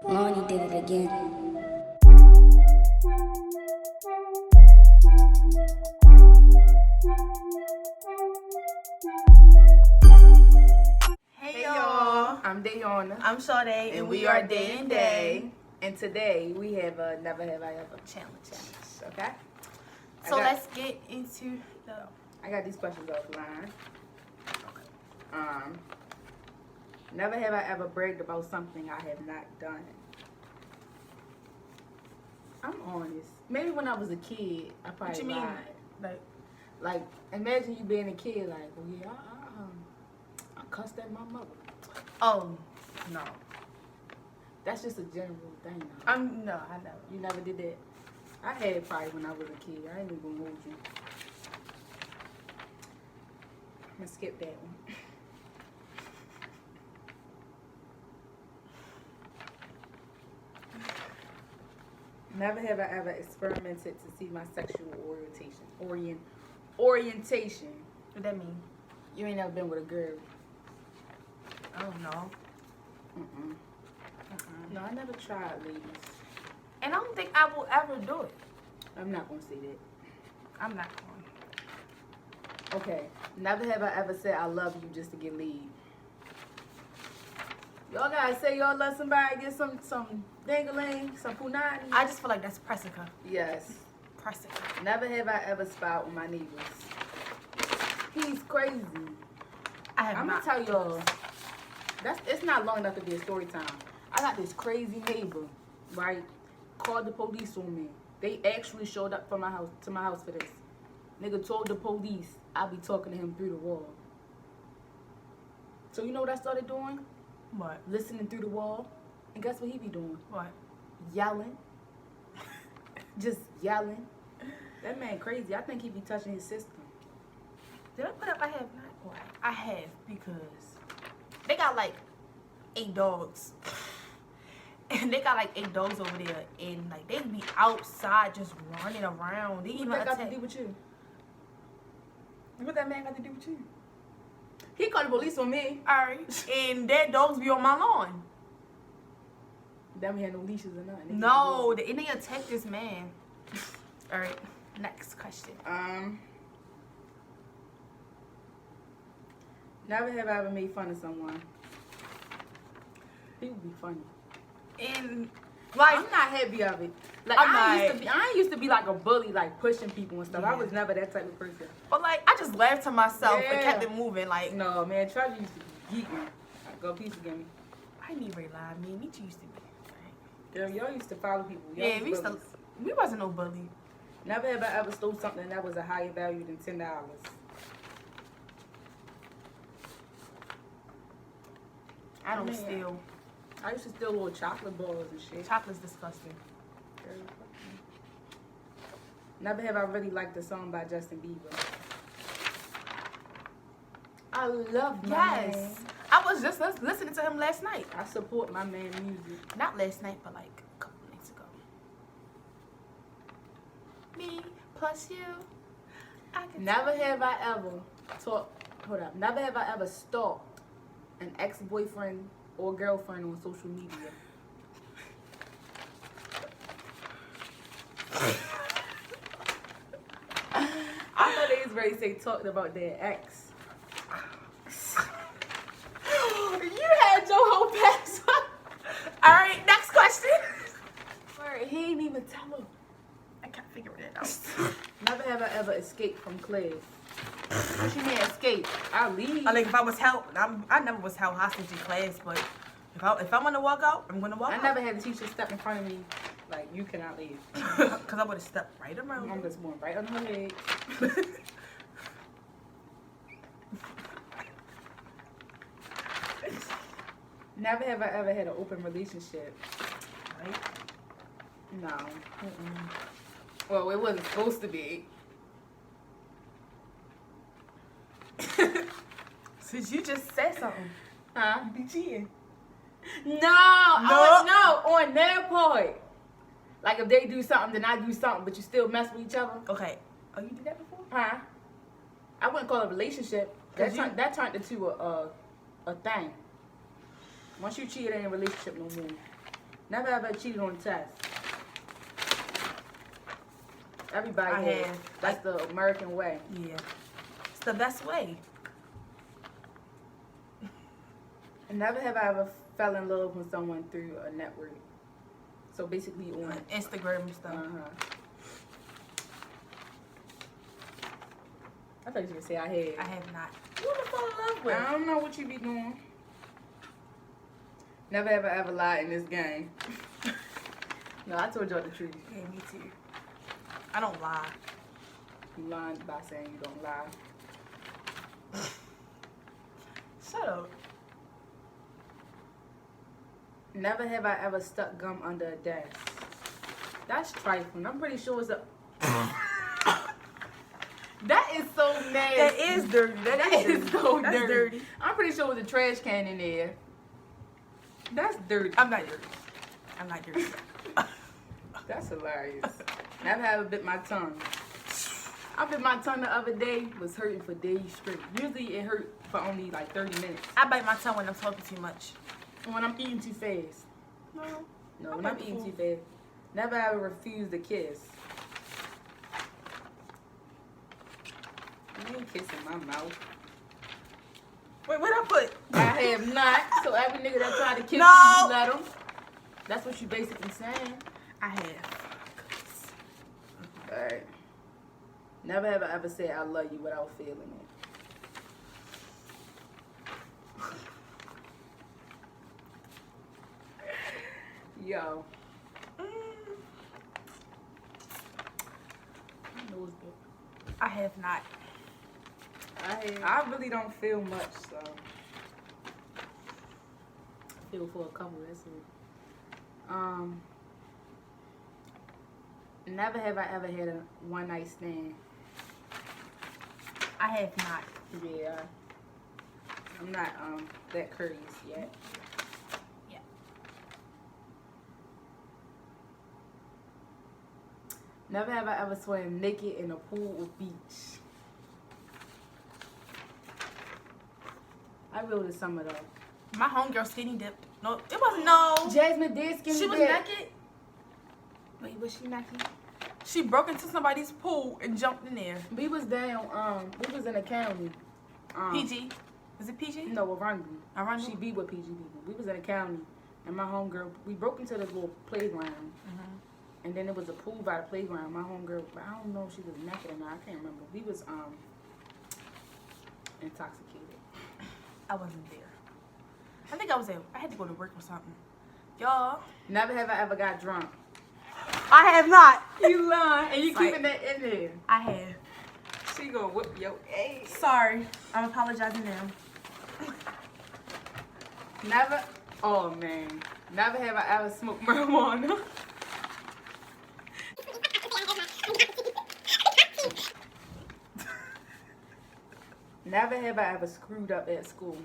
Lonnie did it again. Hey y'all, I'm Dayona. I'm Sade, and we are Day and Day. And today we have a Never Have I Ever challenge. Okay? So let's get into the. I got these questions offline. Never have I ever bragged about something I have not done. I'm honest. Maybe when I was a kid, I probably What you mean? lied. Like, imagine you being a kid, like, oh yeah, I cussed at my mother. Oh, no. That's just a general thing. Though. No, I never. You never did that? I had it probably when I was a kid. I ain't even gonna hold you. I'm gonna skip that one. Never have I ever experimented to see my sexual orientation. What that mean? You ain't never been with a girl. I don't know. No, I never tried, ladies. And I don't think I will ever do it. I'm not gonna say that. I'm not going. Okay. Never have I ever said I love you just to get laid. Y'all gotta say y'all love somebody, get some ding-a-ling, some punani. I just feel like that's Pressica. Yes. Pressica. Never have I ever spied on my neighbors. He's crazy. I'm gonna tell y'all. It's not long enough to be a story time. I got this crazy neighbor, right? Called the police on me. They actually showed up to my house for this. Nigga told the police I'll be talking to him through the wall. So you know what I started doing? What? Listening through the wall. And guess what he be doing? What? Yelling. Just yelling. That man crazy. I think he be touching his system. Did I put up? I have not. What? I have because they got like 8 dogs. And they got like 8 dogs over there. And like they be outside just running around. They even What that got attack. to do with you? What that man got to do with you? He called the police on me. Alright. And their dogs be on my lawn. Then we had no leashes or nothing. No, and they attacked this man. Alright, next question. Never have I ever made fun of someone. He would be funny. And like I'm not happy of it. Like I ain't used to be like a bully, like pushing people and stuff. Yeah. I was never that type of person. but like I just laughed to myself and Yeah. kept it moving. Like No, man, Charlie used to be geeking. Like, go piece again. I need to lie. Me and Nietzsche used to be. Girl, y'all used to follow people. Y'all Yeah, was we used to. bullies. We wasn't no bully. Never have I ever stole something that was a higher value than $10. I don't Man. steal. I used to steal little chocolate balls and shit. Chocolate's disgusting. Girl, fuck me. Never have I really liked a song by Justin Bieber. I love my Yes, man. I was just listening to him last night. I support my man music. Not last night, but like a couple nights ago. Me plus you. I can Never have I ever Never have I ever stalked an ex-boyfriend or girlfriend on social media. I thought they was ready to say talking about their ex. You had your whole past. All right, next question. Word, he ain't even tell her. I can't figure it out. Never have I ever escaped from class. What you mean escape? I leave. Like if I was held, I never was held hostage in class, but if I want to walk out, I'm gonna walk I out. never had a teacher step in front of me like you cannot leave. Cause I would have stepped right around. I'm just going right on her leg. Never have I ever had an open relationship. Right? No. Well, it wasn't supposed to be. Since you just said something, Huh? you be cheating. No, on their part. Like if they do something, then I do something, but you still mess with each other. Okay. Oh, you did that before? Huh? I wouldn't call it a relationship. That turned into a thing. Once you cheat, it ain't a relationship no more. Never ever cheated on a test. Everybody has. That's the American way. Yeah. It's the best way. Never have I ever fell in love with someone through a network. So basically on Instagram and stuff. I thought you were gonna say I had. I have not. Who would I fall in love with? I don't know what you be doing. Never ever lied in this game. No, I told y'all the truth. Yeah, me too. I don't lie. You lying by saying you don't lie. Shut up. Never have I ever stuck gum under a desk. That's trifling. I'm pretty sure it's a... That is so nasty. That is dirty. That is so That's dirty. I'm pretty sure it was a trash can in there. That's dirty. I'm not dirty. I'm not dirty. That's hilarious. Never have I bit my tongue. I bit my tongue the other day. Was hurting for days straight. Usually it hurt for only like 30 minutes. I bite my tongue when I'm talking too much. When I'm eating too fast. No, when I'm eating too fast. Never ever refused a kiss. You ain't kissing my mouth. Wait, what I put? I have not. So every nigga that tried to kiss No. you let him. That's what you basically saying. I have. Alright. Never have I ever said I love you without feeling it. Yo. I have not. I really don't feel much, so I feel for a couple. That's it. Never have I ever had a one night stand. I have not. Yeah. I'm not that curious yet. Yeah. Never have I ever swam naked in a pool or beach. I really did some of those. My homegirl skinny dipped. No, it wasn't. No. Jasmine did skinny She was dip. naked. Wait, was she naked? She broke into somebody's pool and jumped in there. We was down. We was in a county. PG. Is it PG? No, Arundel. Arundel? She be with PG people. We was in a county, and my homegirl. We broke into this little playground, and then there was a pool by the playground. My homegirl. I don't know if she was naked or not. I can't remember. We was intoxicated. I wasn't there. I think I was there. I had to go to work or something. Y'all. Never have I ever got drunk. I have not. You lying, and you Like, keeping that in there. I have. She gonna whip your ass. Sorry. I'm apologizing now. Never. Oh man. Never have I ever smoked marijuana. Never have I ever screwed up at school.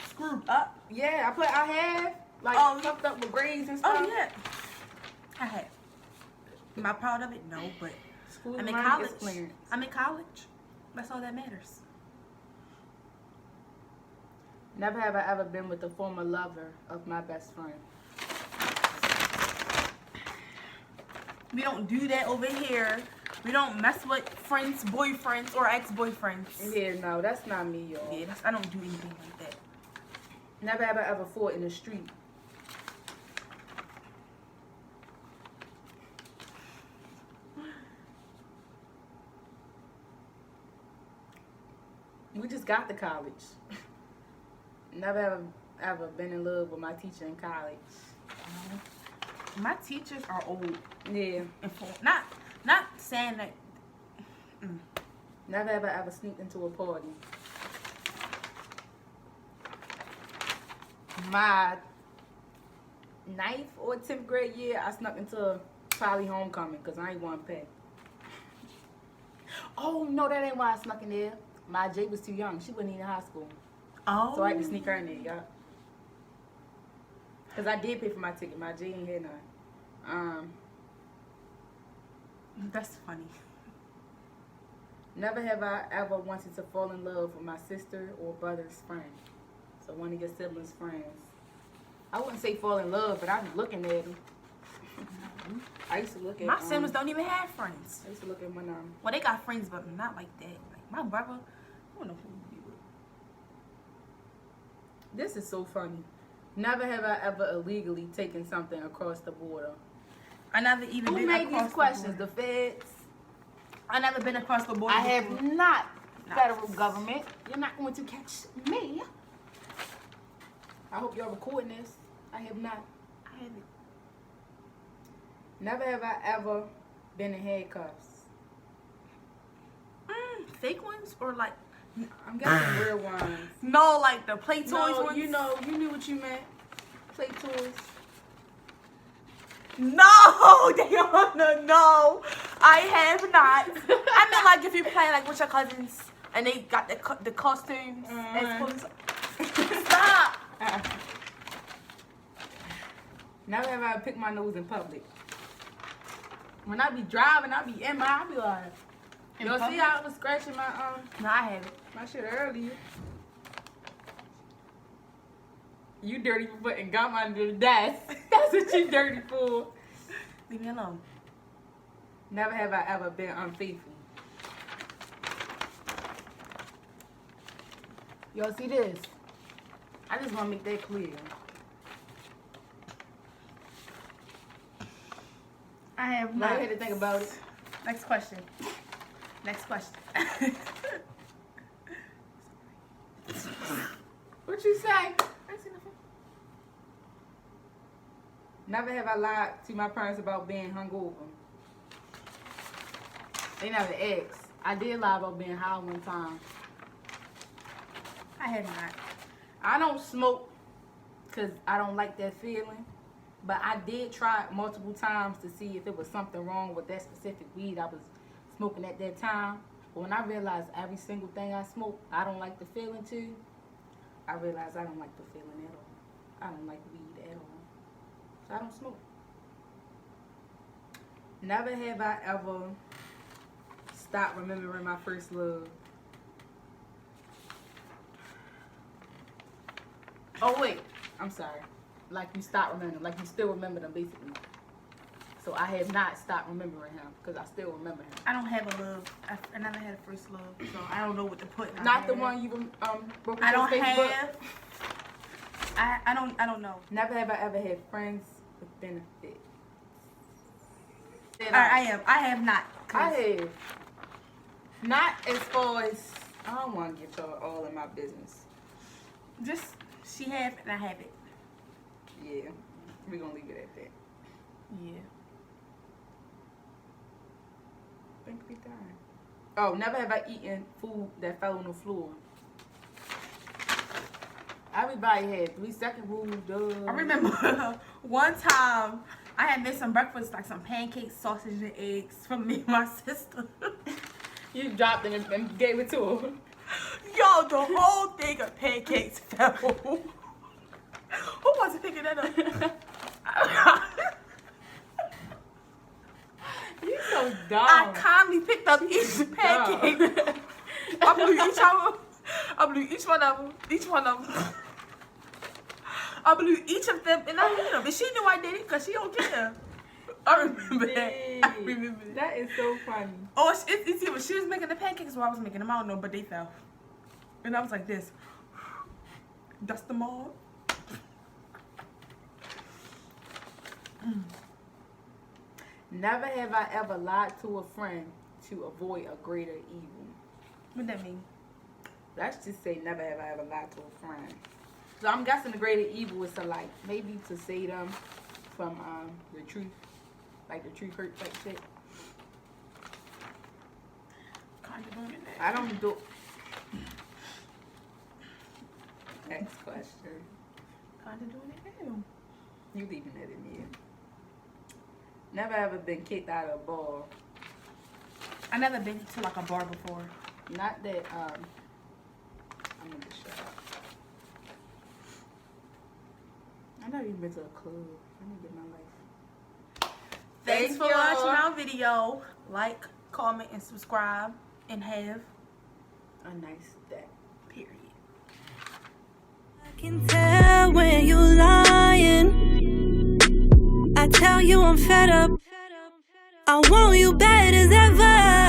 Screwed up? Yeah, I have. Like, fucked up with grades and stuff. Oh, yeah. I have. Am I proud of it? No, but School I'm in learning college. experience. I'm in college. That's all that matters. Never have I ever been with the former lover of my best friend. We don't do that over here. We don't mess with friends, boyfriends, or ex-boyfriends. Yeah, no, that's not me, y'all. Yeah, I don't do anything like that. Never have I ever fought in the street. We just got to college. Never ever been in love with my teacher in college. My teachers are old. Yeah. Not saying that. Never ever sneaked into a party. My 9th or 10th grade year, I snuck into probably homecoming because I ain't want to pay. Oh, no, that ain't why I snuck in there. My J was too young. She wasn't even in high school. Oh. So I had to sneak her in there, y'all. Because I did pay for my ticket. My J ain't had none. That's funny. Never have I ever wanted to fall in love with my sister or brother's friend. So one of your siblings' friends. I wouldn't say fall in love, but I'm looking at them. I used to look at my siblings don't even have friends. I used to look at one of them. Well, they got friends, but not like that. Like my brother, I don't know who he be with. This is so funny. Never have I ever illegally taken something across the border. I never even Who been made across these questions? The The feds? I never been across the border. I have before. not. Nah. Federal government. You're not going to catch me. I hope y'all recording this. I have not. I haven't. Never have I ever been in handcuffs. Fake ones or like? I'm guessing real ones. No, like the play toys No, ones. you knew what you meant. Play toys. No, no, I have not. I mean, like if you play like with your cousins and they got the costumes as police. Stop. Never have I picked my nose in public. When I be driving, I be in my, I be like, y'all see how I was scratching my No, I haven't. my shit earlier. You dirty for putting gum under the desk. That's what you dirty for. Leave me alone. Never have I ever been unfaithful. Y'all see this? I just want to make that clear. I have Now not. I had to think about it. Next question. Next question. What you say? I see nothing. Never have I lied to my parents about being hungover. They never asked. I did lie about being high one time. I have not. I don't smoke because I don't like that feeling. But I did try it multiple times to see if it was something wrong with that specific weed I was smoking at that time. But when I realized every single thing I smoke, I don't like the feeling too, I realized I don't like the feeling at all. I don't like weed at all. So I don't smoke. Never have I ever stopped remembering my first love. Oh wait, I'm sorry. Like you stop remembering, like you still remember them basically. So I have not stopped remembering him because I still remember him. I don't have a love. I never had a first love, so I don't know what to put. Not the one you broke I into don't Facebook. have. I don't know. Never have I ever had friends with benefits. I have not. I have. Not as far as I don't want to get y'all all in my business. Just she have and I have it. Yeah, we're gonna leave it at that. Yeah. Think we done. Oh, never have I eaten food that fell on the floor. Everybody had 3-second rule. Duh. I remember one time I had made some breakfast, like some pancakes, sausage, and eggs from me and my sister. You dropped it and gave it to her. Yo, the whole thing of pancakes fell. Who wasn't picking that up? You so dumb. I kindly picked up each pancake. I blew each of them. I blew each one of them. Each one of them. I blew each of them and I hit them. And she knew I did it because she don't care. I remember that. I remember that. That is so funny. Oh, it's either she was making the pancakes or I was making them. I don't know, but they fell. And I was like this. Dust them all. Never have I ever lied to a friend to avoid a greater evil. What that mean? Let's just say never have I ever lied to a friend. So I'm guessing the greater evil is to like maybe to save them from the truth, like the truth hurt type shit. Kind of doing it. I don't do. Next question. Kind of doing it now. You leaving that in here. Never ever been kicked out of a bar. I never been to like a bar before. Not that I'm gonna just shut up. I've never even been to a club. I need to get my life. Thanks for y'all. watching our video. Like, comment, and subscribe. And have A nice day. period. can tell when you lying. I tell you I'm fed up. I want you bad as ever.